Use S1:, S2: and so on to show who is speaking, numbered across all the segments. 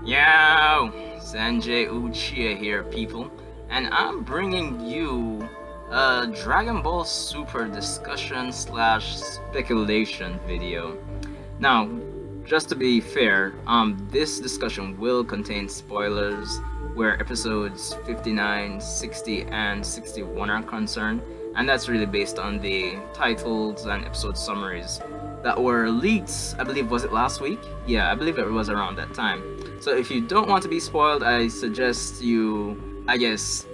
S1: Yo, Sanjay Uchiha here, people, and I'm bringing you a Dragon Ball Super discussion slash speculation video. Now, just to be fair, this discussion will contain spoilers where episodes 59, 60, and 61 are concerned, and that's really based on the titles and episode summaries that were leaked. I believe, was it last week? Yeah, I believe it was around that time. So if you don't want to be spoiled, I suggest you, I guess,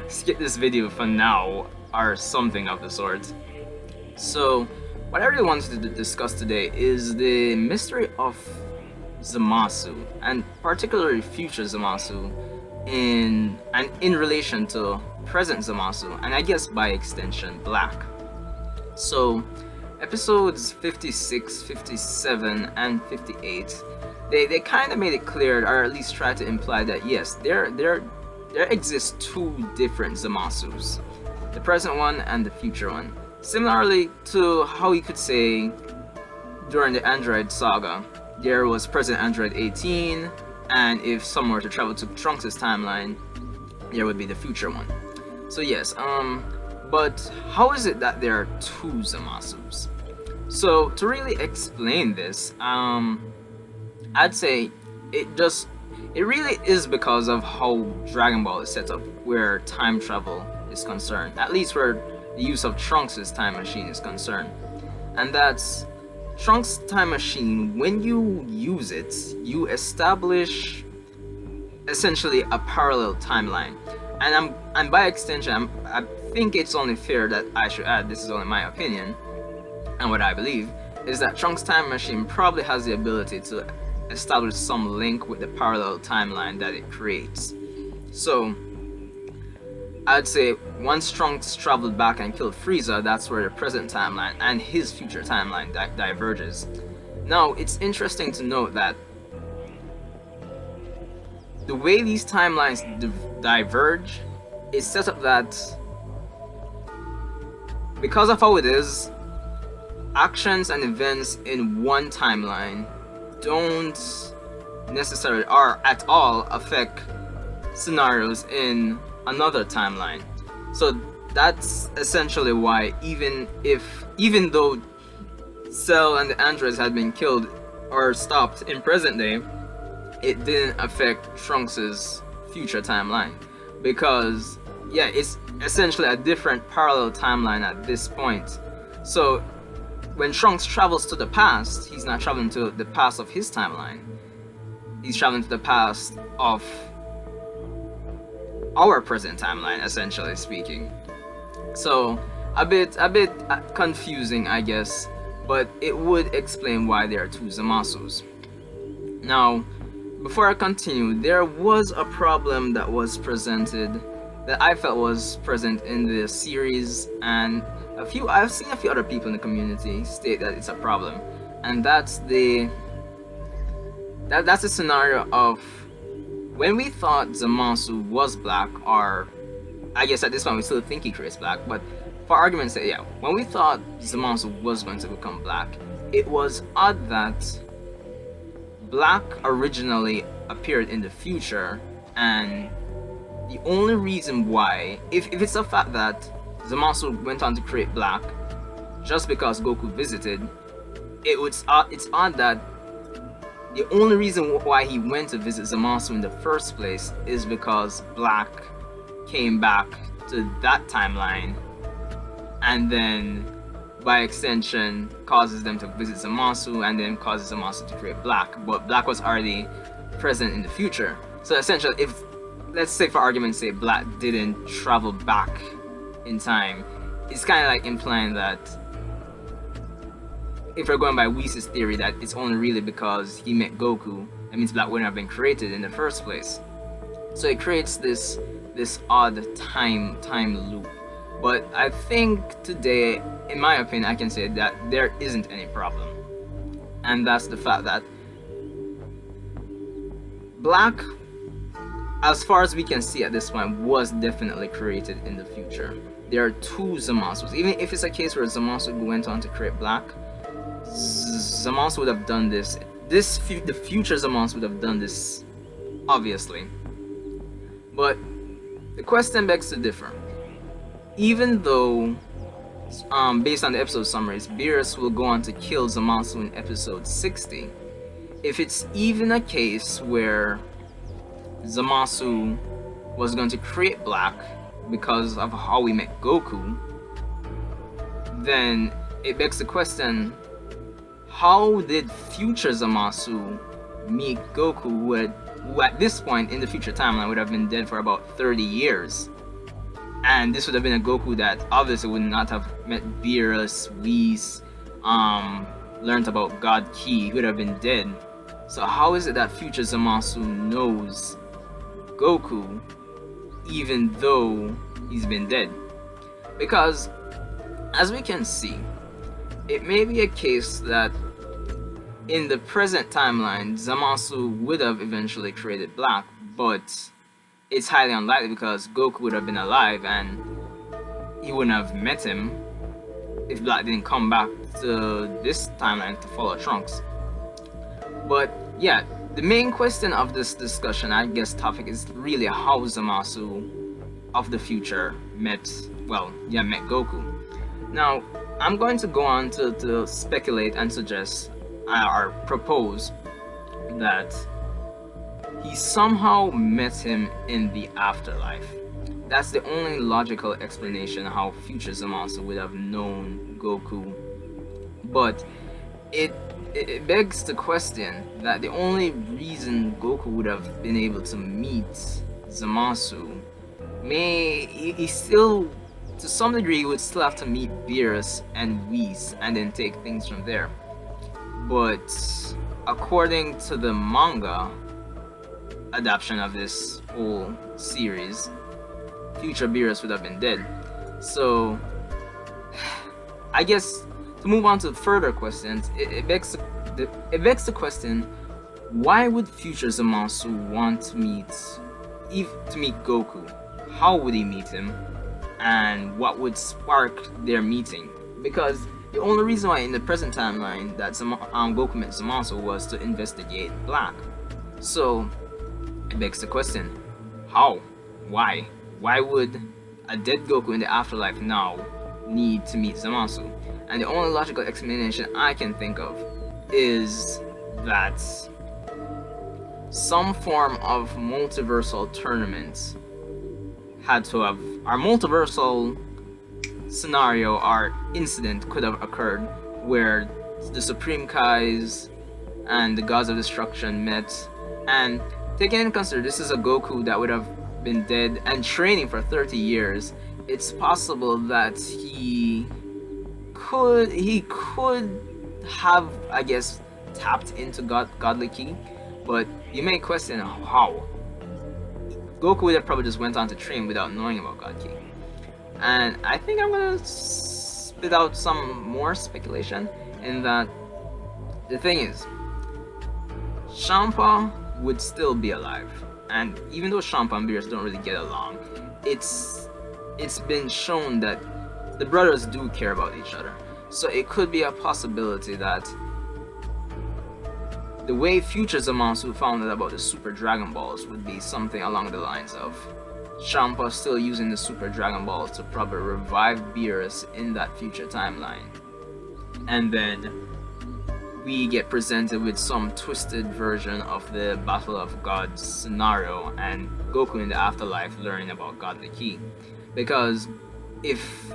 S1: skip this video for now or something of the sort. So what I really wanted to discuss today is the mystery of Zamasu, and particularly future Zamasu, in relation to present Zamasu, and I guess by extension Black. So episodes 56, 57, and 58, they kind of made it clear, or at least tried to imply that yes, there exists two different Zamasus, the present one and the future one. Similarly to how you could say during the Android saga, there was present Android 18, and if someone were to travel to Trunks' timeline, there would be the future one. So yes, but how is it that there are two Zamasus? So to really explain this, I'd say it really is because of how Dragon Ball is set up, where time travel is concerned, at least where the use of Trunks' time machine is concerned. And that's Trunks' time machine. When you use it, you establish essentially a parallel timeline. And by extension, I think it's only fair that I should add, this is only my opinion, and what I believe is that Trunks' time machine probably has the ability to establish some link with the parallel timeline that it creates. So I'd say once Trunks traveled back and killed Frieza, that's where the present timeline and his future timeline diverges. Now, it's interesting to note that the way these timelines diverge is set up that because of how it is, actions and events in one timeline don't necessarily or at all affect scenarios in another timeline. So that's essentially why even though Cell and the androids had been killed or stopped in present day, it didn't affect Trunks' future timeline, because yeah, it's essentially a different parallel timeline at this point. So when Trunks travels to the past, he's not traveling to the past of his timeline. He's traveling to the past of our present timeline, essentially speaking. So a bit confusing, I guess, but it would explain why there are two Zamasus. Now, before I continue, there was a problem that was presented that I felt was present in the series, and I've seen a few other people in the community state that it's a problem, and that's the scenario of when we thought Zamasu was black, or I guess at this point we still think he creates black, but for argument's sake, yeah, when we thought Zamasu was going to become black, it was odd that black originally appeared in the future, and the only reason why, if it's a fact that Zamasu went on to create black just because Goku visited, it's odd that the only reason why he went to visit Zamasu in the first place is because black came back to that timeline, and then by extension causes them to visit Zamasu, and then causes Zamasu to create black, but black was already present in the future. So essentially, if, let's say for argument's sake, black didn't travel back in time, it's kind of like implying that, if we're going by Whis' theory, that it's only really because he met Goku, that means black wouldn't have been created in the first place. So it creates this odd time loop. But I think today, in my opinion, I can say that there isn't any problem, and that's the fact that black, as far as we can see at this point, was definitely created in the future. There are two Zamasus. Even if it's a case where Zamasu went on to create black, Zamasu would have done this the future Zamasu would have done this, obviously. But the question begs to differ. Even though, based on the episode summaries, Beerus will go on to kill Zamasu in episode 60, if it's even a case where Zamasu was going to create Black because of how we met Goku, then it begs the question, how did future Zamasu meet Goku, who at this point in the future timeline would have been dead for about 30 years? And this would have been a Goku that obviously would not have met Beerus, Whis, learned about God Ki. He would have been dead. So how is it that future Zamasu knows Goku even though he's been dead? Because as we can see, it may be a case that in the present timeline, Zamasu would have eventually created Black, but it's highly unlikely because Goku would have been alive and he wouldn't have met him if Black didn't come back to this timeline to follow Trunks. But yeah, the main question of this discussion, I guess, topic is really how Zamasu of the future met Goku. Now, I'm going to go on to speculate and suggest or propose that he somehow met him in the afterlife. That's the only logical explanation how future Zamasu would have known Goku. But it begs the question that the only reason Goku would have been able to meet Zamasu he still, to some degree, he would still have to meet Beerus and Whis and then take things from there. But according to the manga adaptation of this whole series, future Beerus would have been dead. So I guess to move on to further questions, it begs the question, why would future Zamasu want to meet Goku? How would he meet him? And what would spark their meeting? Because the only reason why in the present timeline that Goku met Zamasu was to investigate Black. So it begs the question, how? Why? Why would a dead Goku in the afterlife now need to meet Zamasu? And the only logical explanation I can think of is that some form of multiversal tournament had to have, our multiversal scenario or incident could have occurred where the Supreme Kais and the Gods of Destruction met. And taking into consideration this is a Goku that would have been dead and training for 30 years, it's possible that he could have, I guess, tapped into godly ki. But you may question how. Goku would have probably just went on to train without knowing about God Ki. And I think I'm gonna spit out some more speculation in that the thing is, Champa would still be alive. And even though Champa and Beerus don't really get along, it's been shown that the brothers do care about each other. So it could be a possibility that the way future Zamasu found out about the Super Dragon Balls would be something along the lines of Champa still using the Super Dragon Balls to probably revive Beerus in that future timeline. And then we get presented with some twisted version of the Battle of Gods scenario and Goku in the afterlife learning about godly ki. Because if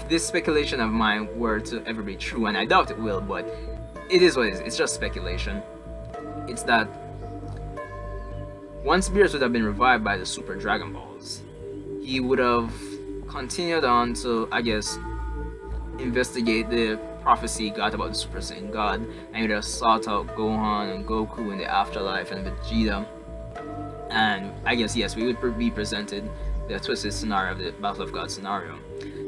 S1: this speculation of mine were to ever be true, and I doubt it will, but it is what it is, it's just speculation, it's that once Beerus would have been revived by the Super Dragon Balls, he would have continued on to, I guess, investigate the prophecy he got about the Super Saiyan God, and he would have sought out Gohan and Goku in the afterlife and Vegeta. And I guess, yes, we would be presented the twisted scenario of the Battle of God scenario.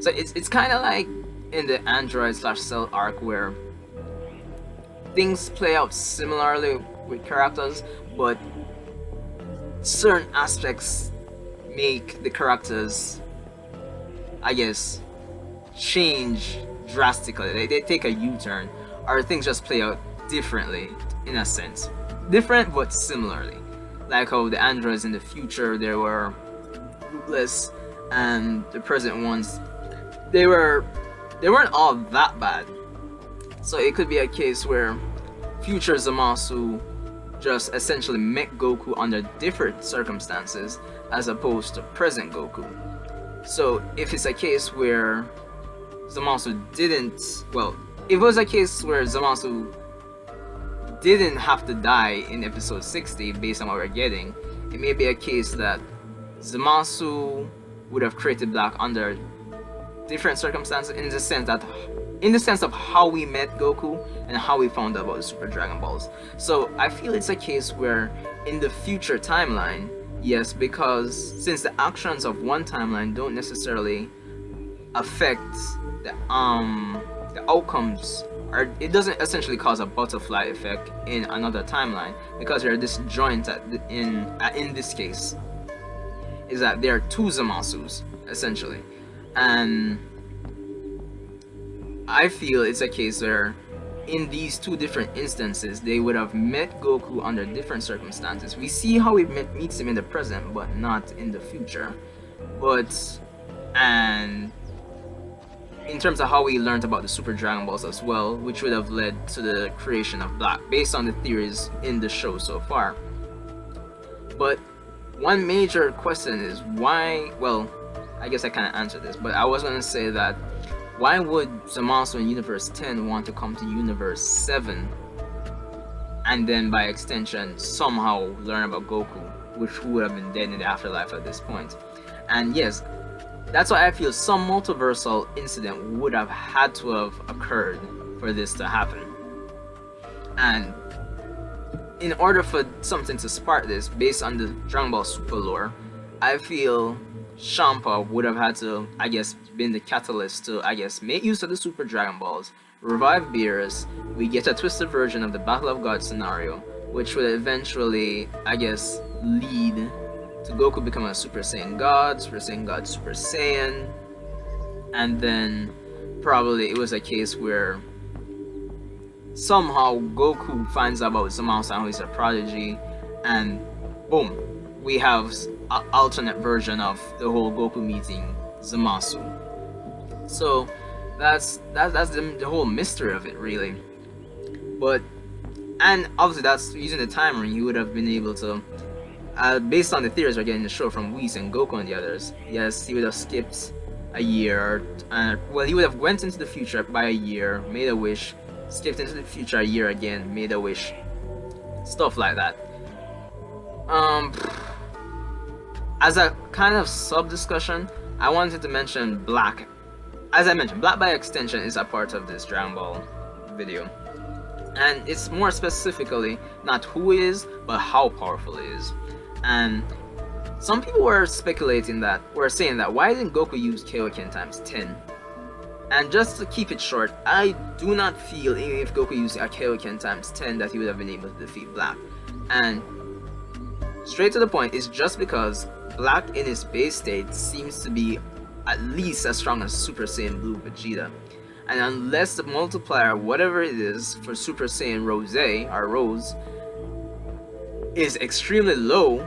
S1: So it's kind of like in the Android/Cell arc where things play out similarly with characters, but certain aspects make the characters, I guess, change drastically. They take a U-turn, or things just play out differently in a sense. Different but similarly. Like how the androids in the future they were ruthless, and the present ones they weren't all that bad. So it could be a case where future Zamasu just essentially met Goku under different circumstances as opposed to present Goku. So if it's a case where Zamasu didn't, well, if it was a case where Zamasu didn't have to die in episode 60 based on what we're getting, it may be a case that Zamasu would have created Black under different circumstances in the sense of how we met Goku and how we found out about the Super Dragon Balls. So I feel it's a case where in the future timeline, yes, because since the actions of one timeline don't necessarily affect the outcomes, or it doesn't essentially cause a butterfly effect in another timeline, because they're disjoint in this case, is that there are two Zamasus essentially, and I feel it's a case where in these two different instances they would have met Goku under different circumstances. We see how he meets him in the present but not in the future, and in terms of how we learned about the Super Dragon Balls as well, which would have led to the creation of Black based on the theories in the show so far. But one major question is why, well, I guess I kind of answered this, but I was going to say that why would Zamasu in Universe 10 want to come to Universe 7 and then by extension somehow learn about Goku, which would have been dead in the afterlife at this point? And yes, that's why I feel some multiversal incident would have had to have occurred for this to happen. And in order for something to spark this, based on the Dragon Ball Super lore, I feel Champa would have had to, I guess, been the catalyst to, I guess, make use of the Super Dragon Balls, revive Beerus, we get a twisted version of the Battle of God scenario, which would eventually, I guess, lead to Goku becoming a Super Saiyan God, Super Saiyan, and then probably it was a case where somehow Goku finds out about Zamasu and he's a prodigy, and boom, we have an alternate version of the whole Goku meeting Zamasu. So that's the whole mystery of it, really. But, and obviously that's using the time ring, he would have been able to, based on the theories we're getting in the show from Whis and Goku and the others, yes, he would have skipped a year, well, he would have went into the future by a year, made a wish, skipped into the future a year again, made a wish, stuff like that. As a kind of sub-discussion, I wanted to mention Black. As I mentioned, Black by extension is a part of this Dragon Ball video. And it's more specifically not who he is, but how powerful he is. And some people were saying that why didn't Goku use Kaioken times 10? And just to keep it short, I do not feel even if Goku used a Kaioken times 10 that he would have been able to defeat Black. And straight to the point, it's just because Black in his base state seems to be at least as strong as Super Saiyan Blue Vegeta. And unless the multiplier, whatever it is, for Super Saiyan Rose is extremely low,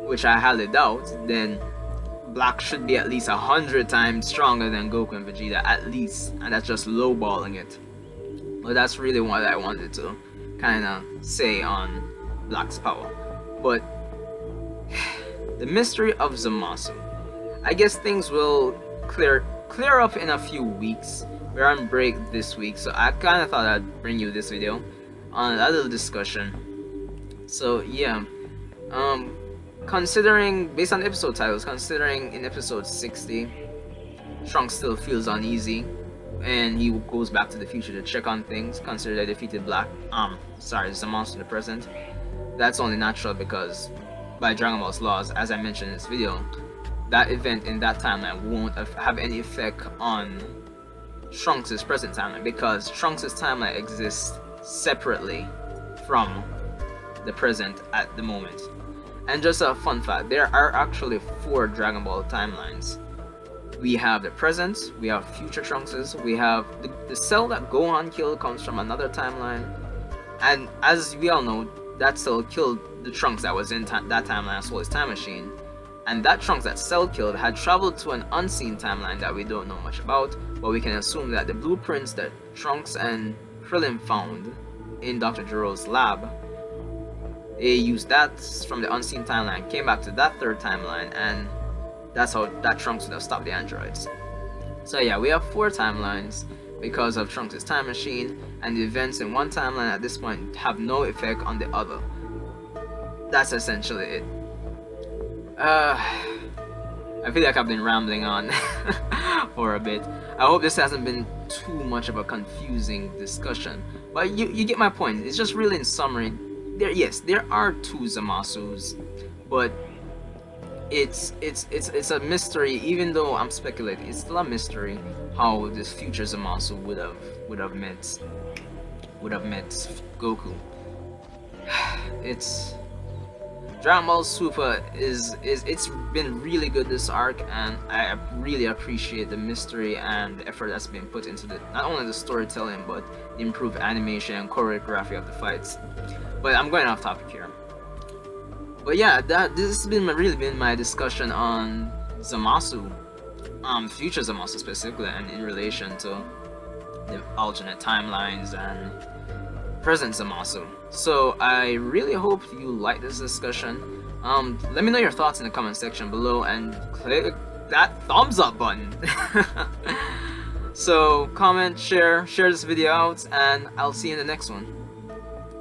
S1: which I highly doubt, then Black should be at least 100 times stronger than Goku and Vegeta, at least, and that's just lowballing it. But that's really what I wanted to kind of say on Black's power. But the mystery of Zamasu, I guess things will clear up in a few weeks. We're on break this week, so I kind of thought I'd bring you this video on a little discussion. So yeah, considering, based on episode titles, considering in episode 60 Trunks still feels uneasy and he goes back to the future to check on things, consider they defeated Zamasu in the present. That's only natural because by Dragon Ball's laws, as I mentioned in this video, that event in that timeline won't have any effect on Trunks' present timeline, because Trunks' timeline exists separately from the present at the moment. And just a fun fact, there are actually 4 Dragon Ball timelines. We have the present, we have future Trunks, we have the cell that Gohan killed comes from another timeline, And as we all know, that Cell killed the Trunks that was in that timeline as well as Time Machine. And that Trunks that Cell killed had traveled to an unseen timeline that we don't know much about, but we can assume that the blueprints that Trunks and Krillin found in Dr. Gero's lab, they used that from the unseen timeline, came back to that third timeline, and that's how that Trunks would have stopped the androids. So yeah, we have 4 timelines because of Trunks' time machine, and the events in one timeline at this point have no effect on the other. That's essentially it. I feel like I've been rambling on for a bit. I hope this hasn't been too much of a confusing discussion, but you get my point. It's just really in summary. There are 2 Zamasus, but it's a mystery. Even though I'm speculating, it's still a mystery how this future Zamasu would have met Goku. It's Dragon Ball Super it's been really good this arc, and I really appreciate the mystery and the effort that's been put into not only the storytelling but the improved animation and choreography of the fights. But I'm going off topic here. But yeah, this has really been my discussion on Zamasu, future Zamasu specifically, and in relation to the alternate timelines and present Zamasu. So I really hope you like this discussion. Let me know your thoughts in the comment section below and click that thumbs up button. So comment, share this video out, and I'll see you in the next one.